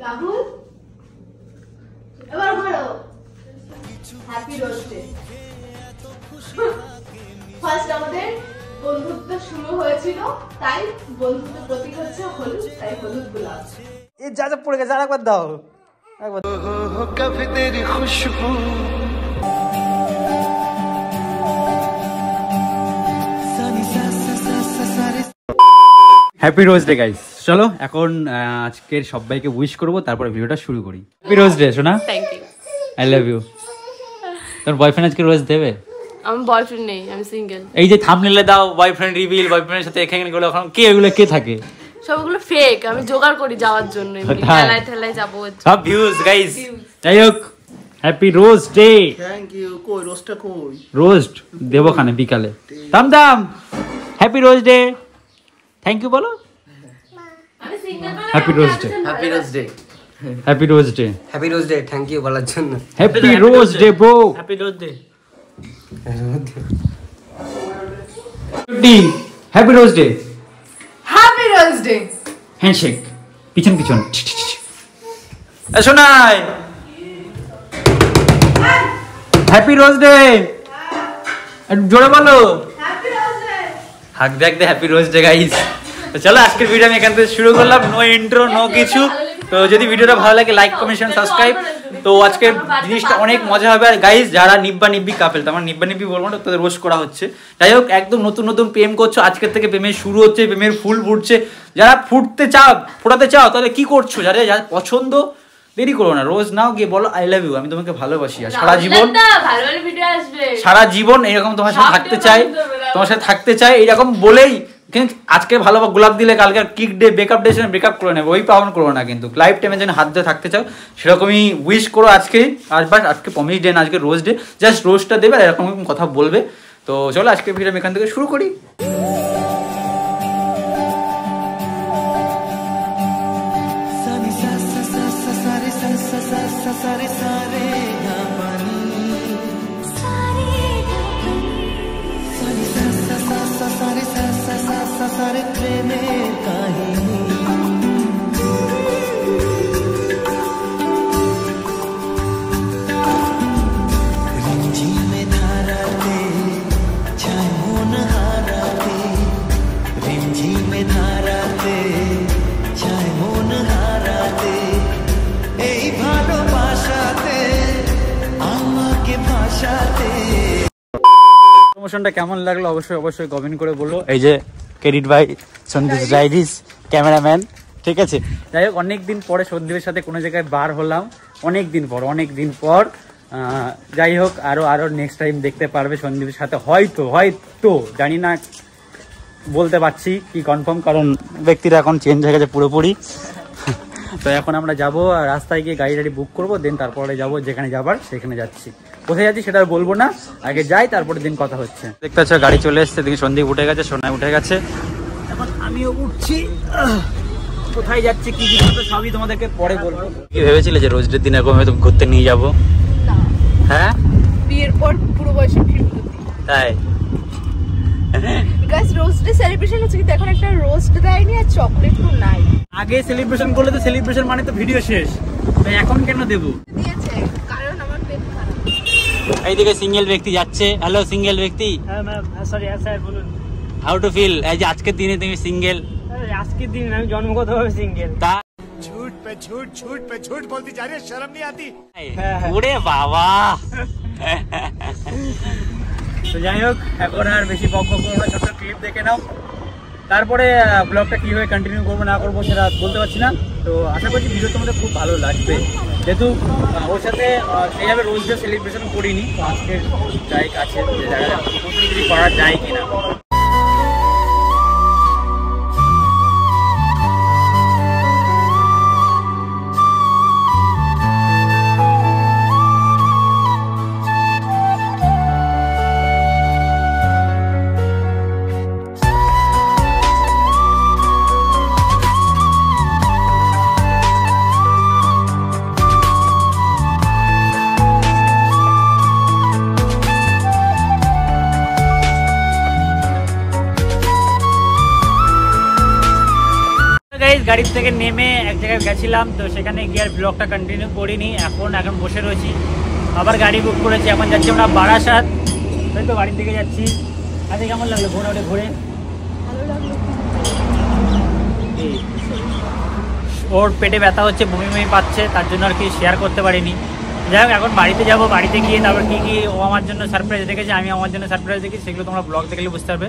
রাহুল এবার বলো happy rose day. First আমাদের বন্ধুত্ব শুরু হয়েছিল, তাই বন্ধুত্ব প্রতীক হচ্ছে হলুদ, তাই হলুদ গোলাপ। এ যা যা পড়ে গেছে, আরেকবার দাও, একবার। কভি তেরি খুশবু হ্যাপি রোজ ডে গাইস। চলো এখন আজকের সবাইকে উইশ করবো, তারপরে ভিডিওটা শুরু করি। হ্যাপি রোজ ডে সোনা। Thank you. I love you. তোর বয়ফ্রেন্ড আজকে রোজ দেবে? আমার বয়ফ্রেন্ড নেই, আমি সিঙ্গেল। এই যে থাম্বনেলে দাও বয়ফ্রেন্ড রিভিল, বয়ফ্রেন্ডের সাথে এখানে গেলো, এখন কে এগুলো কে থাকে? সবগুলো ফেক, আমি জোগাড় করি যাওয়ার জন্য, ঠেলায় ঠেলায় যাবো সব ভিউজ গাইস। যাই হোক happy rose day. Thank you. কই রোস্টটা কই? রোস্ট দেবো খানে বিকালে। দাম দাম happy rose day. Thank you বলো। Happy rose day. Happy rose day. Happy rose day. Happy rose day. Thank you বলার জন্য। Happy rose day bro. Happy rose day. Happy rose day. Happy rose day. Handshake পিছন পিছন। শোনাই happy rose day. একটু জোরে বলো happy rose day. হাক দেখ দে হ্যাপি রোজ ডে গাইস। তো চলো আজকের ভিডিও আমি এখান থেকে শুরু করলাম, নো ইন্ট্রো নো কিছু। তো যদি ভিডিওটা ভালো লাগে লাইক কমেন্ট সাবস্ক্রাইব। তো আজকের জিনিসটা অনেক মজা হবে। আর গাইস যারা নিব্বা নিব্বি কাপেল, আমার নিব্বা নিব্বি বলবো না, তাদের রোস্ট করা হচ্ছে। যাই হোক একদম নতুন নতুন প্রেম করছো, আজকের থেকে প্রেমের শুরু হচ্ছে, প্রেমের ফুল ফুটছে। যারা ফোটাতে চাও তাহলে কি করছো? যারা যার পছন্দ দেরি করো না, রোজ নাও, গিয়ে বলো আই লাভ ইউ, আমি তোমাকে ভালোবাসি। আর সারা জীবন সারা জীবন এরকম তোমার সাথে থাকতে চাই, তোমার সাথে থাকতে চাই এইরকম বলেই। কিন্তু আজকে ভালো গোলাপ দিলে কালকে kick day breakup day breakup করে নেবে, ওই পালন করো না। কিন্তু লাইফ টাইমে যেন হাত ধরে থাকতে চাও সেরকমই উইশ করো আজকে। আর বাস আজকে প্রমিস ডে না, আজকে রোজ ডে। জাস্ট রোজটা দেবে আর এরকম কথা বলবে। তো চলো আজকে ভিডিও আমি এখান থেকে শুরু করি। প্রমোশনটা কেমন লাগলো অবশ্যই কমেন্ট করে বলো। এই যে ক্রেডিট বাই সন্দীপ ডাইরিস ক্যামেরাম্যান, ঠিক আছে। যাই হোক অনেকদিন পরে সন্দীপের সাথে কোনো জায়গায় বার হলাম, অনেক দিন পর। যাই হোক আরো নেক্সট টাইম দেখতে পারবে সন্দীপের সাথে, হয়তো জানি না, বলতে পারছি কি কনফার্ম, কারণ ব্যক্তিরা এখন চেঞ্জ হয়ে গেছে পুরোপুরি। তো এখন আমরা যাবো, রাস্তায় গিয়ে গাড়ি বুক করবো, দেন তারপরে যাবো যেখানে যাবার সেখানে যাচ্ছি। কোথায় যাচ্ছি সেটা বলবো না, আগে যাই তারপরে দিন কথা হচ্ছে। দেখতে পাচ্ছ গাড়ি চলে এসছে, দেখি সন্দীপ উঠে গেছে, সোনায় উঠে গেছে, এখন আমিও উঠছি। কোথায় যাচ্ছি কি সবই তোমাদেরকে পরে বলবো। কি ভেবেছিলে যে রোজ ডের দিন এরকম হয়তো ঘুরতে নিয়ে যাবো? হ্যাঁ বিয়ের পর পুরো বয়সে তাই গাইস রোজ ডে সেলিব্রেশন হচ্ছে, কিন্তু এখন একটা রোস্ট দেয়নি আর চকলেট তো নাই। আগে সেলিব্রেশন করলে তো সেলিব্রেশন মানে তো ভিডিও শেষ, তাই এখন কেন দেবো? দিয়েছে কারণ আমার পেট খারাপ। এইদিকে সিঙ্গেল ব্যক্তি যাচ্ছে। হ্যালো সিঙ্গেল ব্যক্তি। হ্যাঁ ম্যাম, সরি স্যার বলুন। হাউ টু ফিল এই যে আজকের দিনে তুমি সিঙ্গেল? আজকের দিন আমি জন্মগতভাবে সিঙ্গেল। তা झूठ पे झूठ बोलती जा रही है, शर्म नहीं आती? ওরে বাবা। তো যাই হোক এখন আর বেশি বকবক করবো না, ছোট্ট ক্লিপ দেখে নাও, তারপরে ব্লগটা কীভাবে কন্টিনিউ করবো না করবো সেটা বলতে পারছি না। তো আশা করছি ভিডিও তোমাদের খুব ভালো লাগবে, যেহেতু ওর সাথে সেইভাবে রোজ ডে সেলিব্রেশন করিনি। তো আজকে যাই কাছে দেখা যাক যদি করা যায় কিনা। গাড়ির থেকে নেমে এক জায়গায় গেছিলাম, তো সেখানে গিয়ে আর ব্লগটা কন্টিনিউ করিনি। এখন বসে রয়েছি, আবার গাড়ি বুক করেছি, এখন যাচ্ছি আমরা বারাসাত। তাই তো বাড়ির দিকে যাচ্ছি। আজকে কেমন লাগলো ঘোরে ঘুরে? ওর পেটে ব্যথা হচ্ছে, বমি বমি পাচ্ছে, তার জন্য আর কি শেয়ার করতে পারিনি। যাই হোক, এখন বাড়িতে যাব, বাড়িতে গিয়ে তারপর কী ও আমার জন্য সারপ্রাইজ রেখেছে, আমি আমার জন্য সারপ্রাইজ দেখি, সেগুলো তোমরা ব্লগ দেখলে বুঝতে পারবে।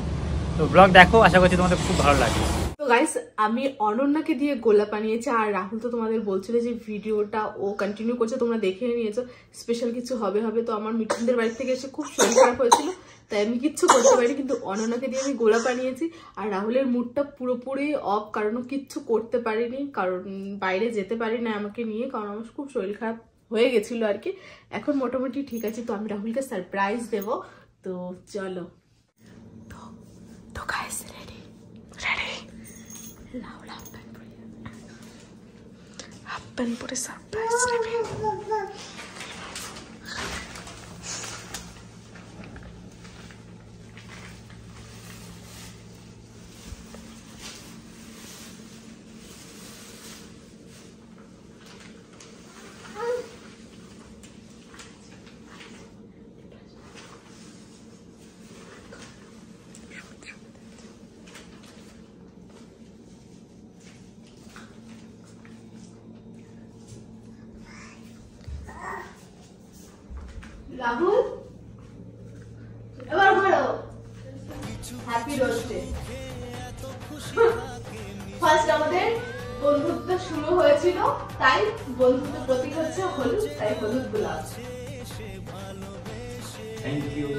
তো ব্লগ দেখো, আশা করছি তোমাদের খুব ভালো লাগবে। তো গাইস, আমি অনন্যাকে দিয়ে গোলাপ বানিয়েছি, আর রাহুল তো তোমাদের বলছিল যে ভিডিওটা ও কন্টিনিউ করছে, তোমরা দেখে নিয়েছো, স্পেশাল কিছু হবে। তো আমার মিঠুনদের বাড়ি থেকে এসে খুব শরীর খারাপ হয়েছিল, তাই আমি কিচ্ছু করতে পারিনি, কিন্তু অনন্যাকে দিয়ে আমি গোলাপ বানিয়েছি। আর রাহুলের মুডটা পুরোপুরি অফ, কারণ কিচ্ছু করতে পারিনি, কারণ বাইরে যেতে পারি না আমাকে নিয়ে, কারণ আমার খুব শরীর খারাপ হয়ে গেছিলো আর কি। এখন মোটামুটি ঠিক আছে, তো আমি রাহুলকে সারপ্রাইজ দেবো। তো চলো। তো guys, ready Rahul half pant পরে সারপ্রাইজ নেবে। রাহুল, এবার বলো হ্যাপি রোজডে। ফার্স্ট আমাদের বন্ধুত্ব শুরু হয়েছিল, তাই বন্ধুত্ব প্রতীক হচ্ছে হলুদ, তাই হলুদ গোলাপ। Thank you.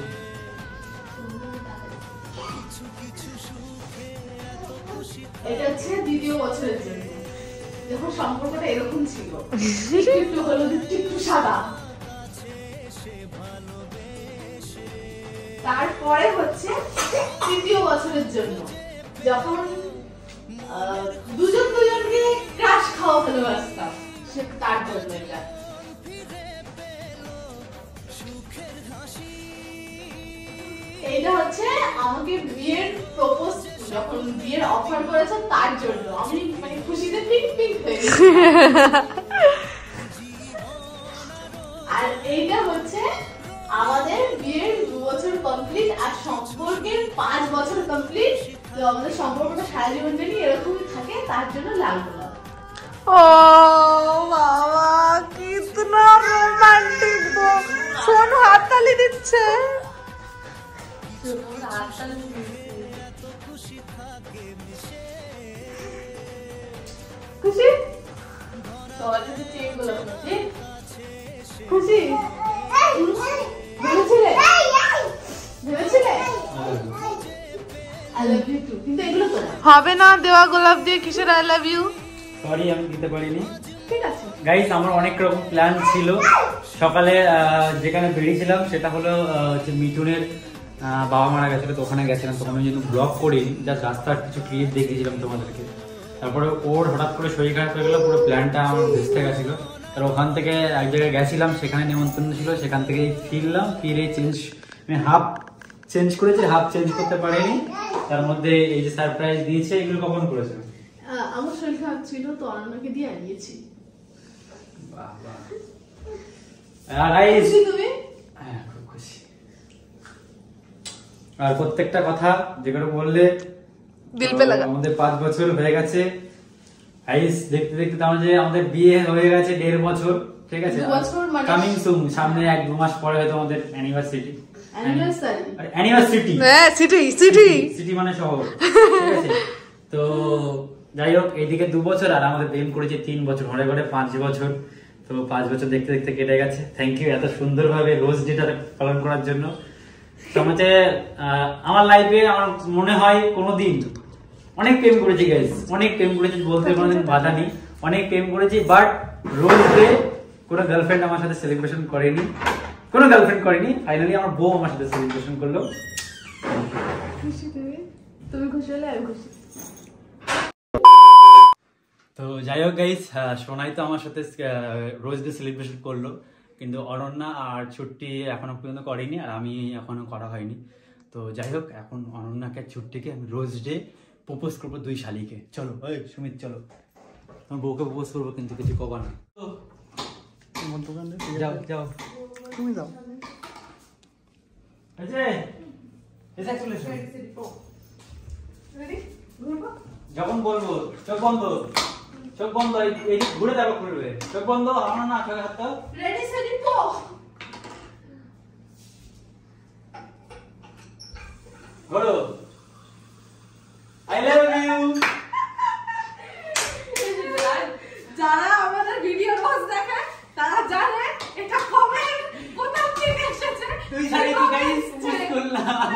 এটা হচ্ছে দ্বিতীয় বছরের জন্য, যখন সম্পর্কটা এরকম ছিল, একটু হলুদ একটু সাদা। তারপরে হচ্ছে তৃতীয় বছরের জন্য, যখন দুজন দুজনকে ক্রাশ খাওয়া ভালোবাসতাম, সে তার জন্য এটা। এটা হচ্ছে আমাকে বিয়ের প্রপোজ, যখন বিয়ের অফার করেছে তার জন্য আমি মানে খুশিতে পিঙ্ক পিঙ্ক হয়ে গেছি। আর এইটা হচ্ছে আমাদের বিয়ের 2 বছর কমপ্লিট আর সম্পর্কের 5 বছর কমপ্লিট। তো আমাদের সম্পর্কটা সারা জীবন যদি এরকমই থাকে, তার জন্য লাল গোলাপ। ও বাবা, কিতনা রোমান্টিক গো। শোন, হাততালি দিচ্ছে। খুশি? সবার কাছে চেয়ে গোলাপ নাকি? খুশি? ভেবেছিলে? I love you too, কিন্তু এগুলো তো না। হবে না দেওয়া গোলাপ দিয়ে কিসের আই লাভ ইউ? সরি, আমি দিতে পারিনি। ঠিক আছে গাইস, আমার অনেক রকম প্ল্যান ছিল। সকালে যেখানে বেরিয়েছিলাম সেটা হলো হচ্ছে মিঠুনের বাবা মারা গেছিল, তো ওখানে গেছিলাম। তখন আমি যেহেতু ব্লগ করিনি, জাস্ট রাস্তার কিছু ক্লিপ দেখিয়েছিলাম তোমাদেরকে। তারপরে ওর হঠাৎ করে শরীর খারাপ হয়ে গেলো, পুরো প্ল্যানটা আমার ভেস্তে গেছিলো। আর ওখান থেকে এক জায়গায় গেছিলাম, সেখানে নিমন্ত্রণ ছিল, সেখান থেকে ফিরলাম, ফিরে হাফ চেঞ্জ করেছি, হাফ চেঞ্জ করতে পারিনি। তার মধ্যে এই যে সারপ্রাইজ দিয়েছে, এগুলো কখন করেছে? আমার শরীর খারাপ ছিল, তো অনন্যাকে দিয়ে আনিয়েছি। খুশি তুমি? হ্যাঁ, খুব খুশি। আর প্রত্যেকটা কথা যেগুলো বললে, দিল পে লাগা। আমাদের 5 বছর হয়ে গেছে। গাইস, দেখতে দেখতে আমাদের বিয়ে হয়ে গেছে 1.5 বছর। ঠিক আছে, 2 বছর মানে কামিং সুন, সামনে 1-2 মাস পরে হয়তো আমাদের অ্যানিভার্সারি। হ্যাঁ, সিটি মানে শহর। ঠিক আছে, তো যাই হোক, এইদিকে 2 বছর, আর আমাদের প্রেম করেছে 3 বছর, ঘরে ঘরে 5 বছর। তো 5 বছর দেখতে দেখতে কেটে গেছে। থ্যাংক ইউ এত সুন্দরভাবে রোজ ডেটা পালন করার জন্য। তো আমার লাইফে আমার মনে হয় কোনোদিন অনেক প্রেম করেছি গাইস, অনেক প্রেম করেছি, বলতে কোনোদিন বাধা নেই, অনেক প্রেম করেছি। বাট রোজ ডে কোনো গার্লফ্রেন্ড আমার সাথে সেলিব্রেশন করেনি, কোনো গার্লফ্রেন্ড করেনি। ফাইনালি আমার বউ আমার সাথে সেলিব্রেশন করলো। খুশি তুমি খুশি হলে আমি খুশি। তো যাই হোক গাইস, সোনাই তো আমার সাথে রোজ ডে সেলিব্রেশন করলো, কিন্তু অনন্যা আর ছুট্টি এখনো পর্যন্ত করেনি, আর আমি এখনো করা হয়নি। তো যাই হোক, এখন অনন্যাকে ছুট্টিকে আমি রোজ ডে প্রপোজ করবো 2 শালিকে। চলো সুমিত, চলো। তোমার বউকে প্রপোজ করবো কিন্তু কিছু কবার না। যাও যাও তুমি যাও। যখন বলবো চোখ বন্ধ, চোখ বন্ধ, এই ঘুরে যাবো, ঘুরবে, চোখ বন্ধ, আমার না চোখে হাত দাও। রেডি সেটি গো। ঘোরো, আই লাভ ইউ। যারা আমাদের ভিডিও রোজ দেখে তারা জানে এটা কমেন্ট কোথা থেকে এসেছে। তুই জানি তো গাইস পোস্ট করলাম,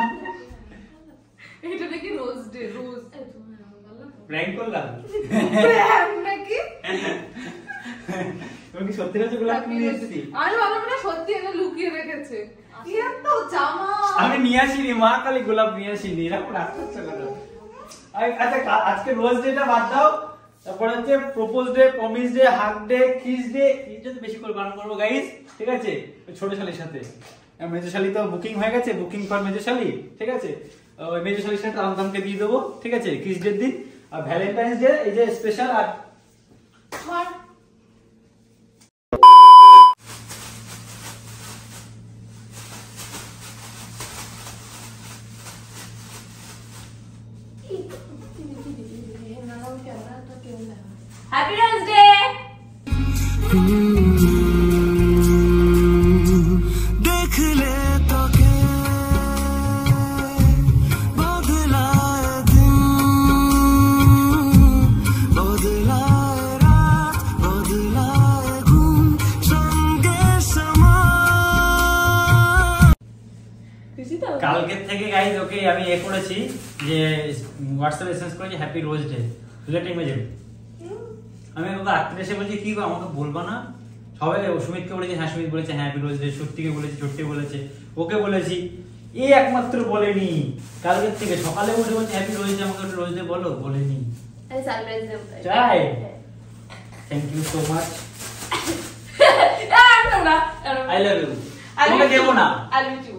এটা নাকি রোজ ডে, রোজ প্র্যাঙ্ক করলাম নাকি? তুমি কি সত্যি কথা গোলাপ নিয়ে এসেছি? আমি ভাবলাম না সত্যি এটা লুকিয়ে রেখেছে। এত জামা আমি নিয়ে আসিনি, মা খালি গোলাপ নিয়ে আসিনি, এরকম রাগ করছে কেন? আচ্ছা আজকে রোজ ডেটা বাদ দাও, তারপরে হচ্ছে propose day, promise day, hug day, kiss day, এই জন্য বেশি করে বারণ করবো গাইস, ঠিক আছে? ছোট শালির সাথে, মেজো শালি তো বুকিং হয়ে গেছে, বুকিং ফর মেজো শালি, ঠিক আছে? ওই মেজো শালির সাথে আমদামকে দিয়ে দেবো, ঠিক আছে? কিস ডের দিন, আর ভ্যালেন্টাইন্স ডে এই যে স্পেশাল। আর হ্যাপি রোজ ডে। देख ले तो के बदलाए दिन, बदलाए रात, बदलाए घूम संगे समा। কালকের থেকে গাইস ওকে আমি করেছি যে হোয়াটসঅ্যাপে এসএমএস করেছি হ্যাপি রোজ ডে, বুঝলে ইমেজে। আমি ওকে রাত্রে এসে বলছি কি গো আমাকে বলবা না? সবাই সুমিতকে বলেছি, হ্যাঁ সুমিত বলেছে হ্যাপি রোজ ডে, সত্যিকে বলেছি, ছোট্টি বলেছে, ওকে বলেছি, এই একমাত্র বলেনি। কালকের থেকে সকালে উঠে বলছে হ্যাপি রোজ ডে, আমাকে রোজ ডে বলো, বলেনি। আমি সারপ্রাইজ দেব। চাই, thank you so much, I love you. তোমাকে দেবো না। I love you.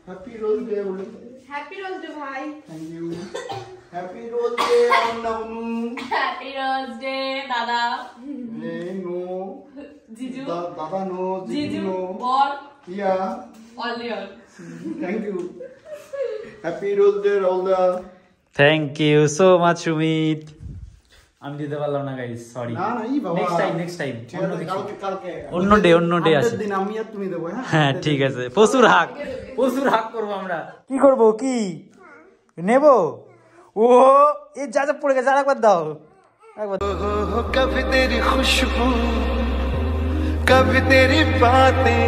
Happy rose day বলে। হ্যাপি রোজ ডে ভাই। Thank you. Happy rose day নানু। হ্যাপি রোজ ডে দাদা। নে নো জিজু। দাদা নো, জিজু জিজু নো। বল ইয়া অল ইয়ার। Thank you. Happy rose day রাউদা। Thank you so much Sumit. আমি দিতে পারলাম না গাইস, সরি। না না ই বাবা, নেক্সট টাইম অন্য কিছু, কালকে অন্য ডে আসে। দিন আমি আর তুমি দেবো। হ্যাঁ ঠিক আছে, প্রচুর হাক করবো আমরা। কি করব, কি নেব? ও এই যা যা পড়ে গেছে, আর একবার দাও, একবার। कभी तेरी खुशबू, कभी तेरी बातें,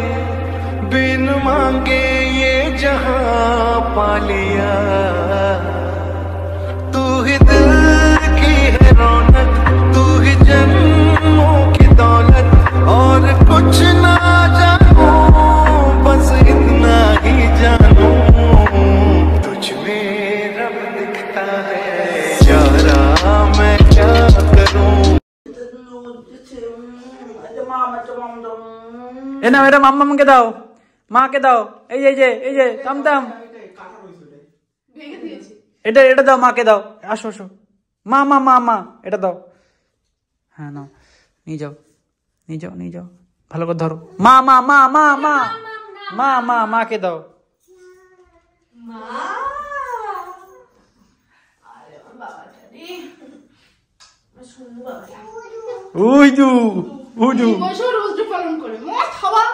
बिन मांगे ये जहां पा लिया। तू ही दिल की है रौनक, तू ही जन्मों की दौलत, और कुछ ना जानूं, बस इतना ही जानूं, तुझ में रब दिखता है, यारा मैं क्या करूं। এ নাও, এটা মাম্মাকে দাও, মাকে দাও, এই যে তাম ভেঙে দিয়েছি। এটা দাও, মাকে দাও, আসো মা এটা দাও। হ্যাঁ নাও, নিয়ে যাও, ভালো করে ধরো। মাকে দাও। মা আরে বাবাটা রে, শুনু বাবাটা উইদু বছর রোজ ডে পালন করে মত হওয়া।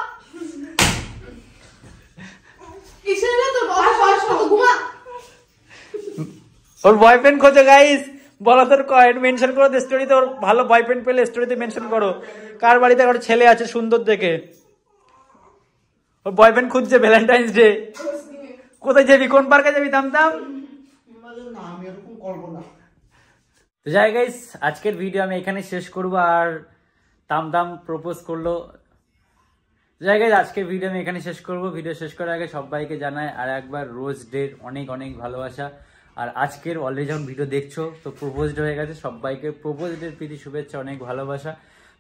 কিসের রে তোর বয়স কত? ঘুমা। ওর বয়ফ্রেন্ড খোঁজো গাইস, বলো তোর কয়েন মেনশন করো স্টোরিতে, ওর ভালো বয়ফ্রেন্ড পেলে স্টোরিতে মেনশন করো। কার বাড়িতে কারো ছেলে আছে সুন্দর দেখে, ওর বয়ফ্রেন্ড খুঁজছে ভ্যালেন্টাইন্স ডে। কোথায় যাবি, কোন পার্কে যাবি? তাম না আমি এরকম করবো না। তো যাই গাইস, আজকের ভিডিও আমি এখানে শেষ করবো। আর তাম প্রপোজ করলো। যাই গাইস, আজকের ভিডিও আমি এখানে শেষ করবো। ভিডিও শেষ করার আগে সবাইকে জানাই আর একবার রোজ ডের অনেক ভালোবাসা। আর আজকের অলরেডি যখন ভিডিও দেখছো তো প্রপোজ ডে হয়ে গেছে, সবাইকে প্রপোজ ডের প্রীতি শুভেচ্ছা, অনেক ভালোবাসা।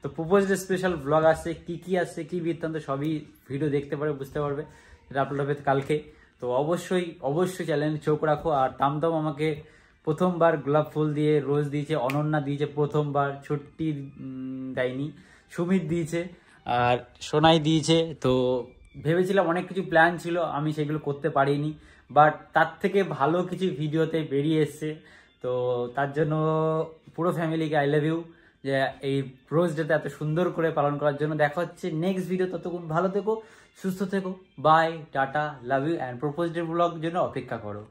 তো প্রপোজ ডে স্পেশাল ব্লগ আসছে, কি আসছে, কি বৃত্তান্ত সবই ভিডিও দেখতে পারবে, বুঝতে পারবে। এটা আপলোড হবে কালকে। তো অবশ্যই চ্যানেলে চোখ রাখো। আর তামদাম আমাকে প্রথমবার গোলাপ ফুল দিয়ে রোজ দিয়েছে, অনন্যা দিয়েছে প্রথমবার, ছুট্টি দেয়নি, সুমিত দিয়েছে আর সোনাই দিয়েছে। তো ভেবেছিলাম অনেক কিছু প্ল্যান ছিল, আমি সেগুলো করতে পারিনি, বাট তার থেকে ভালো কিছু ভিডিওতে বেরিয়ে এসছে। তো তার জন্য পুরো ফ্যামিলিকে আই লাভ ইউ, যে এই রোজ ডেতে এত সুন্দর করে পালন করার জন্য। দেখা হচ্ছে নেক্সট ভিডিও, ততক্ষণ ভালো থেকো, সুস্থ থেকো, বাই, টাটা, love you and propose day blog জন্য অপেক্ষা করো।